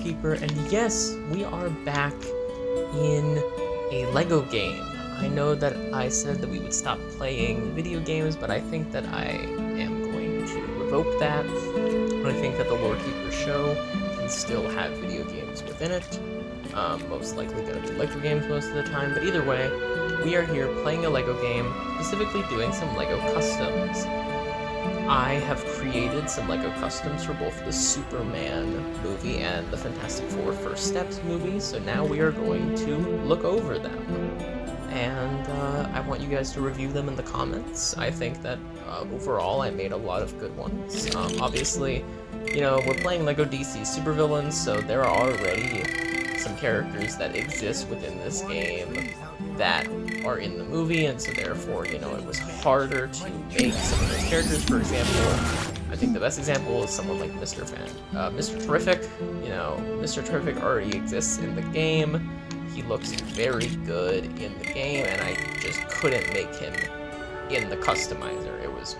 Keeper, and yes, we are back in a LEGO game. I know that I said that we would stop playing video games, but I think that I am going to revoke that. I think that the Lore Keeper show can still have video games within it. Most likely gonna be LEGO games most of the time, but either way, we are here playing a LEGO game, specifically doing some LEGO customs. I have created some LEGO customs for both the Superman movie and the Fantastic Four First Steps movie, so now we are going to look over them. And I want you guys to review them in the comments. I think that overall I made a lot of good ones. Obviously, you know, we're playing LEGO DC supervillains, so there are already some characters that exist within this game that are in the movie, and so therefore, you know, it was harder to make some of those characters. For example, I think the best example is someone like Mr. Terrific. You know, Mr. Terrific already exists in the game. He looks very good in the game, and I just couldn't make him in the customizer. It was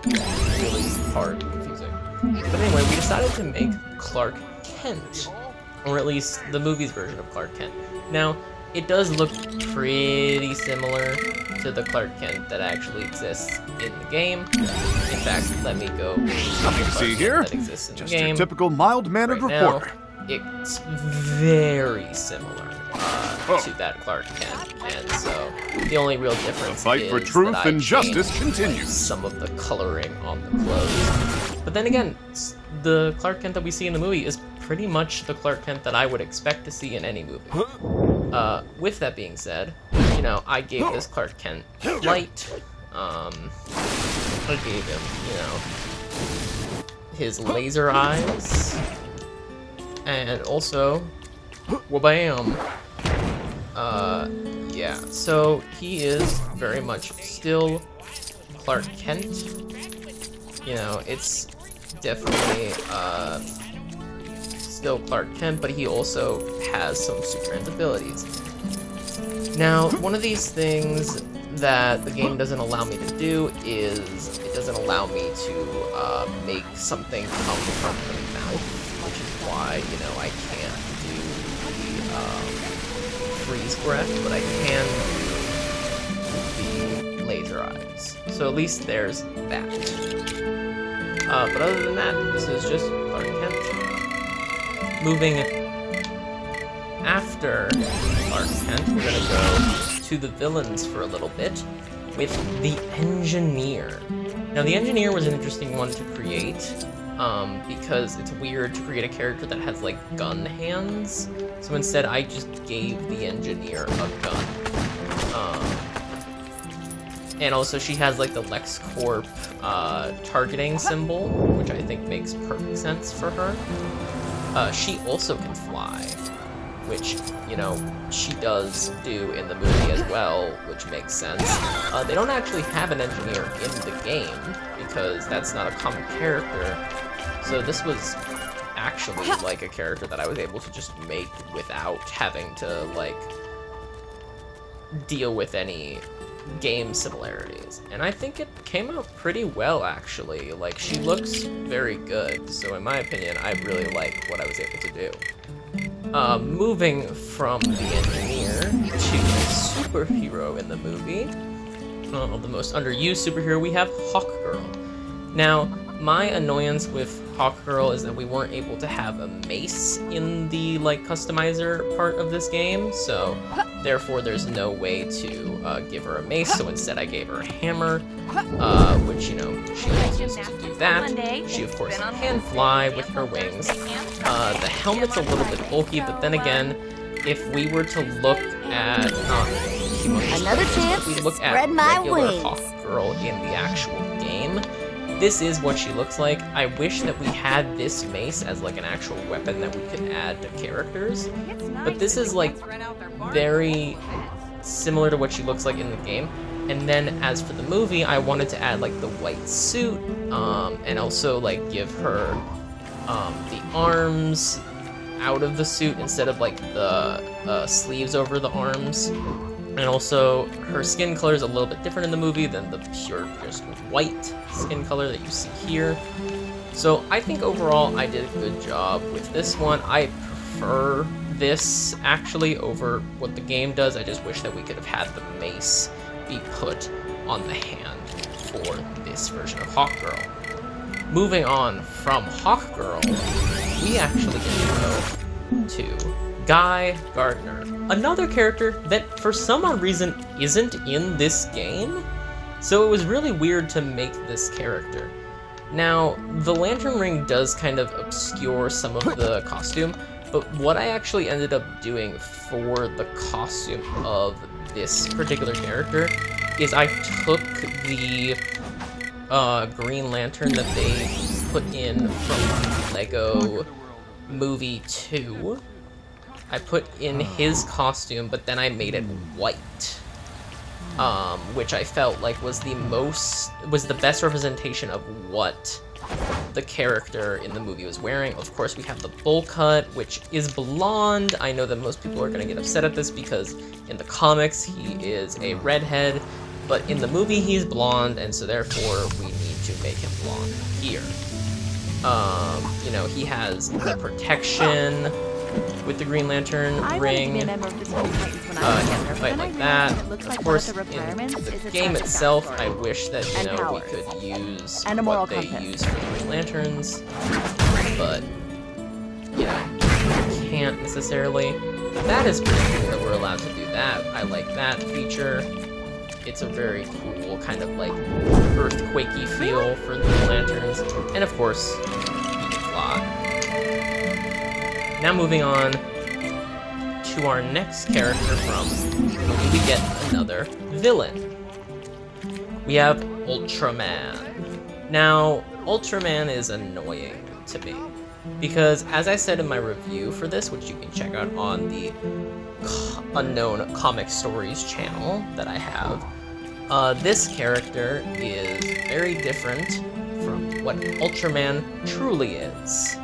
really hard and confusing. But anyway, we decided to make Clark Kent, or at least the movie's version of Clark Kent. Now, it does look pretty similar to the Clark Kent that actually exists in the game. In fact, let me go Nothing to see here. That exists in Just the game. your typical mild-mannered Right reporter. now, it's very similar to that Clark Kent, and so the only real difference The fight is for truth that I and justice changed continues. some of the coloring on the clothes. But then again, the Clark Kent that we see in the movie is pretty much the Clark Kent that I would expect to see in any movie. With that being said, you know, I gave this Clark Kent flight. I gave him, you know, his laser eyes, and also, wabam. Yeah, so he is very much still Clark Kent. You know, it's definitely, still Clark Kent, but he also has some Superman's abilities. Now, one of these things that the game doesn't allow me to do is it doesn't allow me to make something come from the mouth, which is why, you know, I can't do the freeze breath, but I can do the laser eyes. So at least there's that. But other than that, this is just Clark Kent. Moving after Clark Kent, we're gonna go to the villains for a little bit with the Engineer. Now, the Engineer was an interesting one to create because it's weird to create a character that has like gun hands. So instead, I just gave the Engineer a gun. And also, she has like the LexCorp targeting symbol, which I think makes perfect sense for her. She also can fly, which, you know, she does do in the movie as well, which makes sense. They don't actually have an Engineer in the game, because that's not a common character. So this was actually, like, a character that I was able to just make without having to, like, deal with any game similarities. And I think it came out pretty well, actually. Like, she looks very good, so in my opinion, I really like what I was able to do. Moving from the Engineer to the superhero in the movie, the most underused superhero, we have Hawkgirl. Now, my annoyance with Hawkgirl is that we weren't able to have a mace in the, like, customizer part of this game, so therefore there's no way to give her a mace, so instead I gave her a hammer, which, you know, she uses to do that. She, of course, can fly with her wings. The helmet's a little bit bulky, but then again, if we were to look at Another chance if we look to at spread my regular wings. Hawkgirl in the actual game, this is what she looks like. I wish that we had this mace as like an actual weapon that we could add to characters, but this is like very similar to what she looks like in the game. And then as for the movie, I wanted to add like the white suit, and also like give her the arms out of the suit instead of like the sleeves over the arms. And also, her skin color is a little bit different in the movie than the pure, just white skin color that you see here. So I think overall I did a good job with this one. I prefer this, actually, over what the game does. I just wish that we could have had the mace be put on the hand for this version of Hawkgirl. Moving on from Hawkgirl, we actually get to go to Guy Gardner, another character that for some odd reason isn't in this game, so it was really weird to make this character. Now, the lantern ring does kind of obscure some of the costume, but what I actually ended up doing for the costume of this particular character is I took the Green Lantern that they put in from Lego Movie 2. I put in his costume, but then I made it white, which I felt like was the best representation of what the character in the movie was wearing. Of course, we have the bowl cut, which is blonde. I know that most people are going to get upset at this because in the comics he is a redhead, but in the movie he's blonde, and so therefore we need to make him blonde here. You know, he has the protection with the Green Lantern ring, fight like that. Of course, in the game itself, I wish that, you know, we could use what they use for the Green Lanterns, but, you know, can't necessarily. That is pretty cool that we're allowed to do that. I like that feature. It's a very cool kind of like earthquakey feel for the lanterns, and of course, he can fly. Now moving on to our next character from the movie, we get another villain. We have Ultraman. Now, Ultraman is annoying to me because, as I said in my review for this, which you can check out on the Unknown Comic Stories channel that I have, this character is very different from what Ultraman truly is.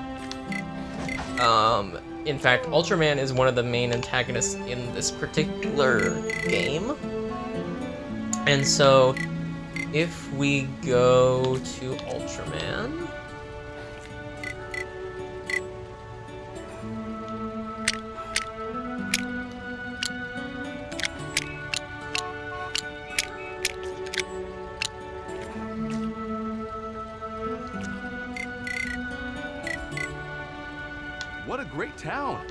In fact, Ultraman is one of the main antagonists in this particular game. And so, if we go to Ultraman... What a great town!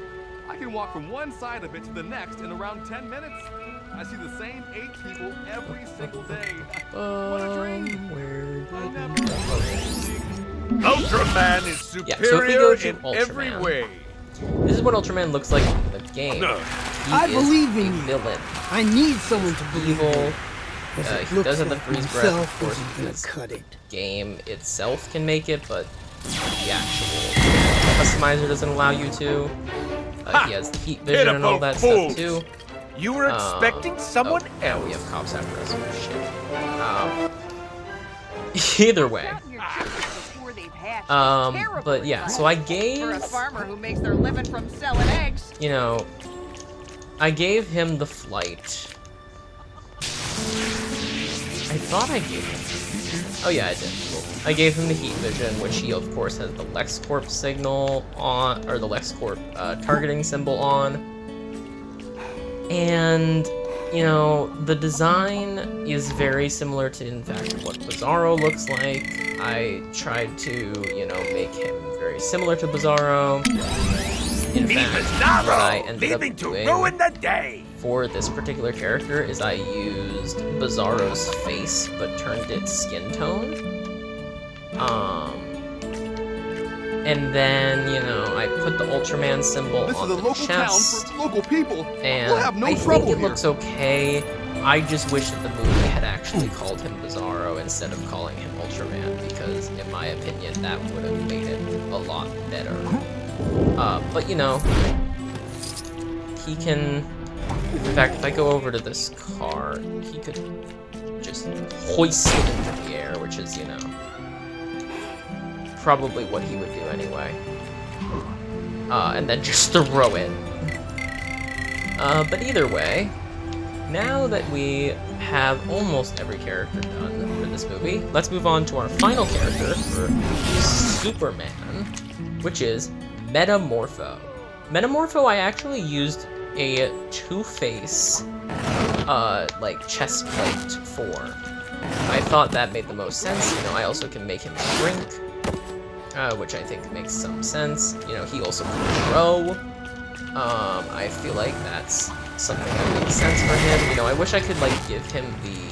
I can walk from one side of it to the next in around 10 minutes. I see the same 8 people every single day. What a dream! Where I never Ultraman is so if we go superior to in Ultraman, every way. This is what Ultraman looks like in the game. He I is believe in a you. villain. I need someone to believe Evil. in. He does have the freeze breath, of course, isn't gonna because cut it. game itself can make it, but the actual customizer doesn't allow you to. He has the heat vision and all that Pitiful stuff too. You were expecting someone Now we have cops after us. Oh, shit. Either way. But yeah, so I gave, For a farmer who makes their living from selling eggs. you know, I gave him the flight. I thought I gave him. Oh yeah, I did. Cool. I gave him the heat vision, which he of course has the LexCorp signal on, or the LexCorp targeting symbol on. And you know, the design is very similar to, in fact, what Bizarro looks like. I tried to, you know, make him very similar to Bizarro. In fact, what I ended up doing the day. for this particular character is I used Bizarro's face, but turned its skin tone. And then, you know, I put the Ultraman symbol This on is a the local town chest. for local people. And We'll have no I trouble think it here. looks okay. I just wish that the movie had actually called him Bizarro instead of calling him Ultraman, because in my opinion, that would have made it a lot better. But you know, he can, in fact, if I go over to this car, he could just hoist it into the air, which is, you know, probably what he would do anyway. And then just throw it. But either way, now that we have almost every character done for this movie, let's move on to our final character for Superman, which is Metamorpho. Metamorpho, I actually used a Two-Face, like, chest plate for. I thought that made the most sense. You know, I also can make him shrink, which I think makes some sense. You know, he also can grow. I feel like that's something that makes sense for him. You know, I wish I could, like, give him the,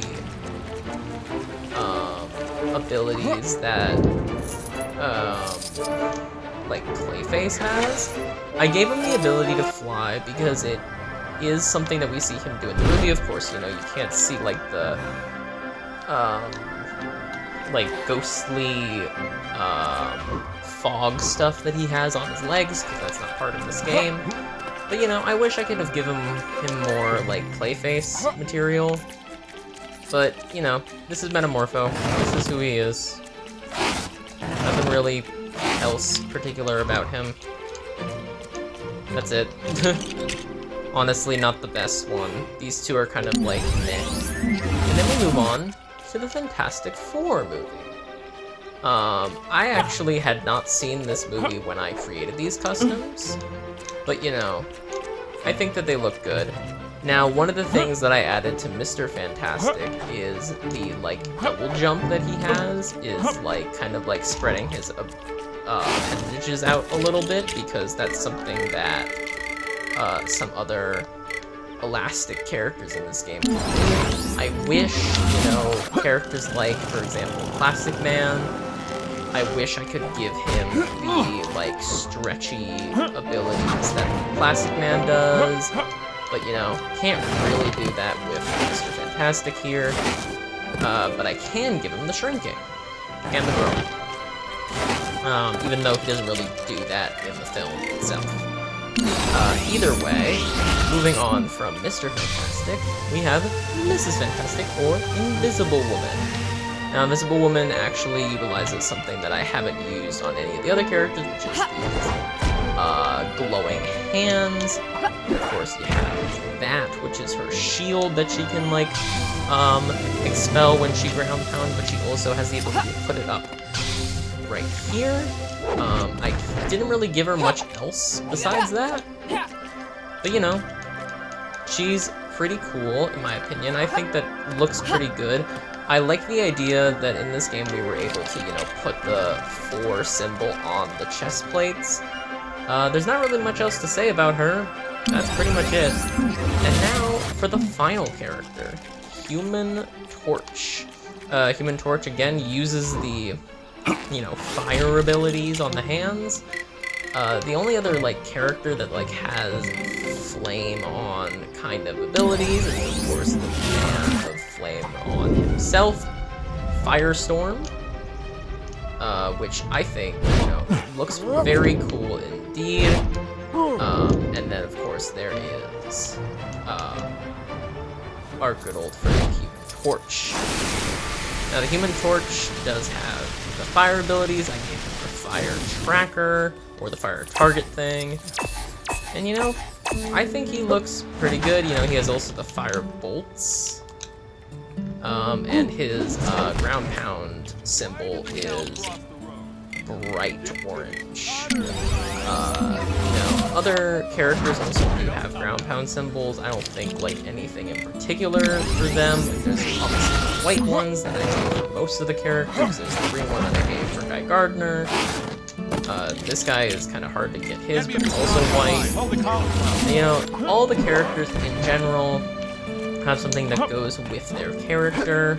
abilities that, like, Clayface has. I gave him the ability to fly because it is something that we see him do in the movie. Of course, you know, you can't see, like, the, like, ghostly, fog stuff that he has on his legs, because that's not part of this game. But, you know, I wish I could have given him more, like, Clayface material. But, you know, this is Metamorpho. This is who he is. Nothing really else particular about him. That's it. Honestly, not the best one. These two are kind of like meh. And then we move on to the Fantastic Four movie. I actually had not seen this movie when I created these customs, but you know, I think that they look good. Now, one of the things that I added to Mr. Fantastic is the, like, double jump that he has is, like, kind of, like, spreading his appendages out a little bit, because that's something that some other elastic characters in this game can do. I wish, you know, characters like, for example, Plastic Man, I wish I could give him the, like, stretchy abilities that Plastic Man does. But, you know, can't really do that with Mr. Fantastic here. But I can give him the shrinking and the growing. Even though he doesn't really do that in the film itself. Either way, moving on from Mr. Fantastic, we have Mrs. Fantastic, or Invisible Woman. Now, Invisible Woman actually utilizes something that I haven't used on any of the other characters, which is these glowing hands. Of course, you have that, which is her shield that she can, like, expel when she ground pound, but she also has the ability to put it up right here. I didn't really give her much else besides that, but you know, she's pretty cool in my opinion. I think that looks pretty good. I like the idea that in this game we were able to, you know, put the 4 symbol on the chest plates. There's not really much else to say about her. That's pretty much it. And now for the final character, Human Torch. Human Torch again uses the, you know, fire abilities on the hands. The only other, like, character that, like, has flame on kind of abilities is, of course, the man of flame on himself, Firestorm, which I think, you know, looks very cool indeed. And then, of course, there is our good old friend, Human Torch. Now, the Human Torch does have the fire abilities. I gave him the Fire Tracker, or the Fire Target thing. And, you know, I think he looks pretty good. You know, he has also the Fire Bolts. And his ground pound symbol is bright orange. You know, other characters also do have ground pound symbols. I don't think, like, anything in particular for them. There's obviously the white ones that I gave for most of the characters. There's the green one that I gave for Guy Gardner. This guy is kind of hard to get his, but he's also white. You know, all the characters in general have something that goes with their character,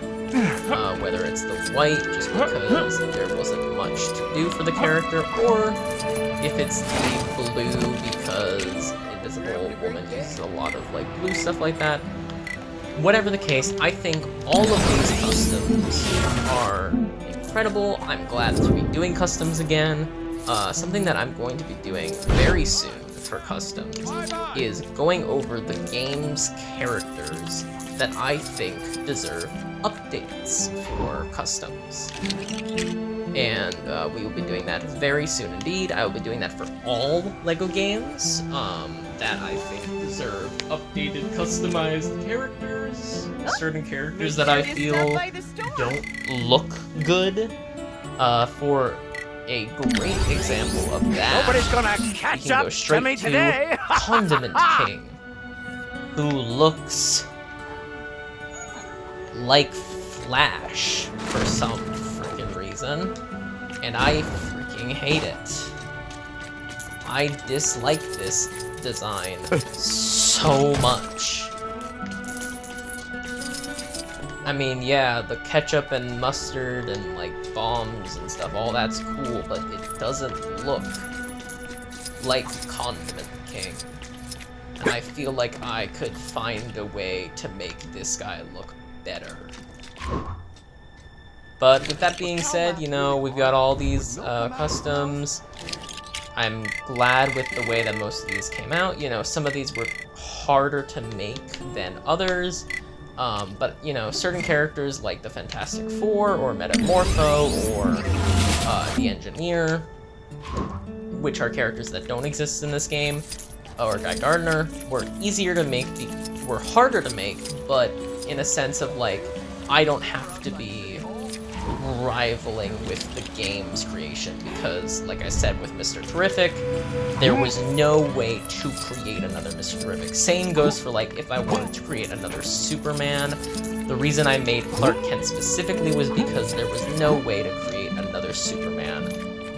whether it's the white, just because there wasn't much to do for the character, or if it's the blue, because Invisible Woman uses a lot of, like, blue stuff like that. Whatever the case, I think all of these customs are incredible. I'm glad to be doing customs again. Something that I'm going to be doing very soon for customs is going over the game's characters that I think deserve updates for customs. And we will be doing that very soon indeed. I will be doing that for all LEGO games that I think deserve updated, customized characters. Certain characters that I feel don't look good for a great example of that. Nobody's gonna We catch can go up straight to me to today. Condiment King, who looks like Flash for some freaking reason, and I freaking hate it. I dislike this design so much. I mean, yeah, the ketchup and mustard and, like, bombs and stuff, all that's cool, but it doesn't look like Condiment King. And I feel like I could find a way to make this guy look better. But with that being said, you know, we've got all these customs. I'm glad with the way that most of these came out. You know, some of these were harder to make than others. But, you know, certain characters like the Fantastic Four or Metamorpho or the Engineer, which are characters that don't exist in this game, or Guy Gardner, were easier to make, were harder to make, but in a sense of, like, I don't have to be rivaling with the game's creation because, like I said, with Mr. Terrific, there was no way to create another Mr. Terrific. Same goes for, like, if I wanted to create another Superman. The reason I made Clark Kent specifically was because there was no way to create another Superman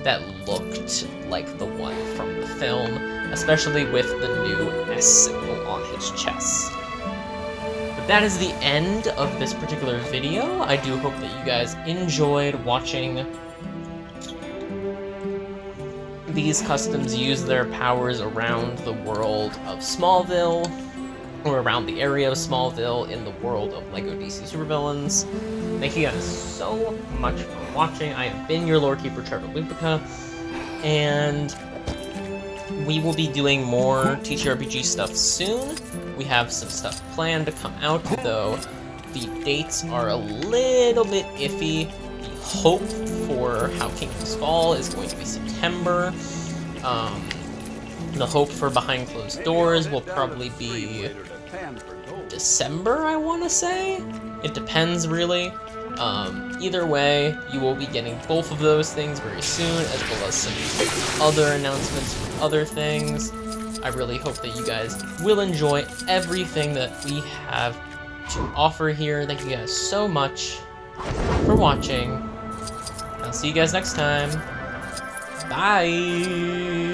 that looked like the one from the film, especially with the new S symbol on his chest. That is the end of this particular video. I do hope that you guys enjoyed watching these customs use their powers around the world of Smallville, or around the area of Smallville in the world of LEGO DC Supervillains. Thank you guys so much for watching. I have been your Lore Keeper, Trevor Lupica, and we will be doing more TTRPG stuff soon. We have some stuff planned to come out, though the dates are a little bit iffy. The hope for How Kingdoms Fall is going to be September. The hope for Behind Closed Doors will probably be December, I want to say? It depends, really. Either way, you will be getting both of those things very soon, as well as some other announcements for other things. I really hope that you guys will enjoy everything that we have to offer here. Thank you guys so much for watching. I'll see you guys next time. Bye!